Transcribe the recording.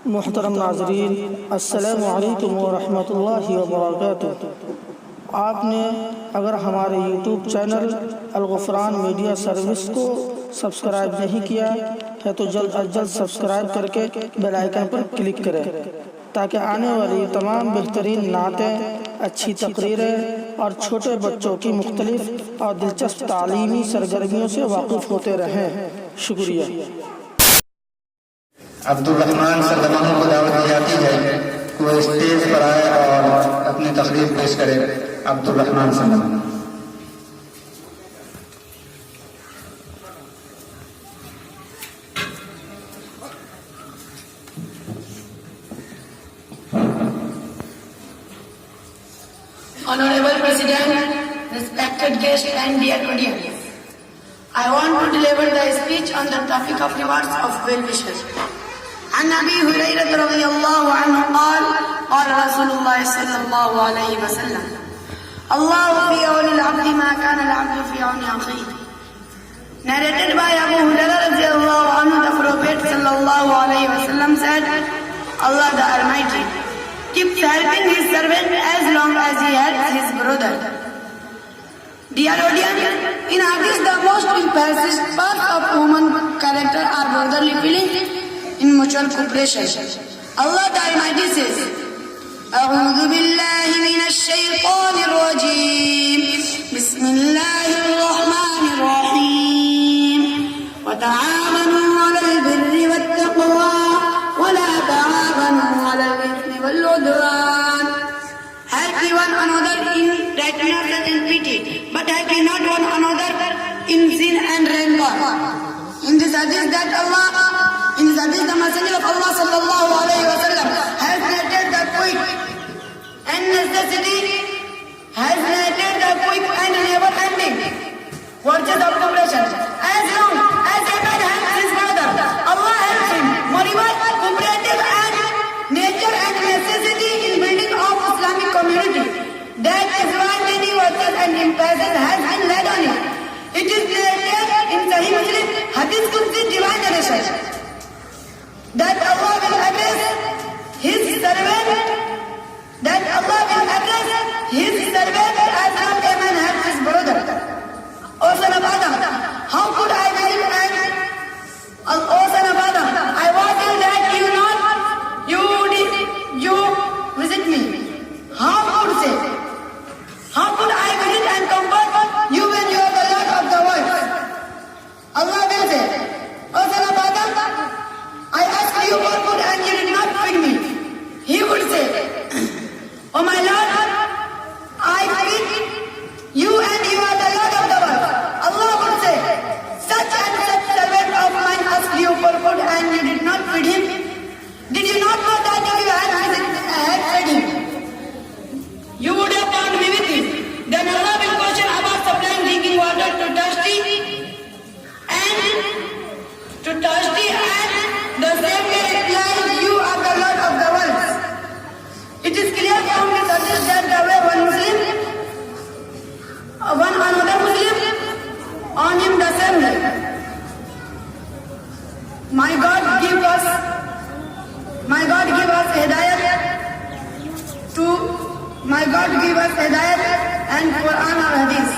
मोहतरम नाज़रीन, अस्सलामु अलैकुम व रहमतुल्लाहि व बरकातुहू। आपने अगर हमारे यूट्यूब चैनल अल-गुफ़रान मीडिया सर्विस को सब्सक्राइब नहीं किया है तो जल्द अज जल्द सब्सक्राइब करके बेल आइकन पर क्लिक करें ताकि आने वाली तमाम बेहतरीन नातें, अच्छी तकरीरें और छोटे बच्चों की मुख्तलिफ और दिलचस्प तालीमी सरगर्मियों से वाकिफ़ होते रहें। शुक्रिया। अब्दुल रहमान सल्लल्लाहु को दावत दी जाती है कि वो स्टेज पर आए और अपनी तकरीर पेश करे। अब्दुल रहमान सल्लल्लाहु। Honorable President, respected guests and dear audience, I want to deliver the speech on the topic of rewards of well-wishers. عن أبي هريرة رضي الله عنه قال قال رسول الله صلى الله عليه وسلم الله في عون العبد ما كان العبد في عون أخيه. Narrated by Abu Hurairah radiallahu anhu, the Prophet sallallahu alayhi wa sallam said, Allah the Almighty keeps helping his servant as long as he helps his brother. Dear audience, in hadith the most emphasis parts of human character are brotherly feeling in mutual cooperation. Allah the Almighty says, أعوذ بالله من الشيطان الرجيم بسم الله الرحمن الرحيم وتعاونوا على البر والتقوى ولا تعاونوا على الإثم والعدوان. Help one another in righteousness and pity, but help not one another in sin and rancor. In this hadith the Messenger of Allah sallallahu alayhi wa sallam has narrated the quick and necessity, has narrated the quick and never-ending virtues of cooperation. As long as a man helps his brother, Allah helps him. Moreover, cooperative and nature and necessity in building of Islamic community. That is why many virtues and emphasis has been laid on it. It is narrated in Sahih Muslim, Hadith Qudsi, divine narration, that Allah will address his servant, as long a man helps his brother. O son of Adam, how could I believe O son of Adam, I was in that you visit me. How could I visit and comfort you when you are the Lord of the world? Allah will say, O son of Adam, I asked you for food and you did not feed me. He would say, O my Lord, I feed you and you are the Lord of the world. Allah would say, such and such servant of mine asked you for food and you did not feed him. Did you not know that if you had fed him, you would have found me with him? Then Allah will question about supplying drinking water to thirsty and the same way replies, you are the Lord of the world. It is clear from this hadith that the way one another Muslim, on him the same way. My God give us hidayat and Quran or Hadith.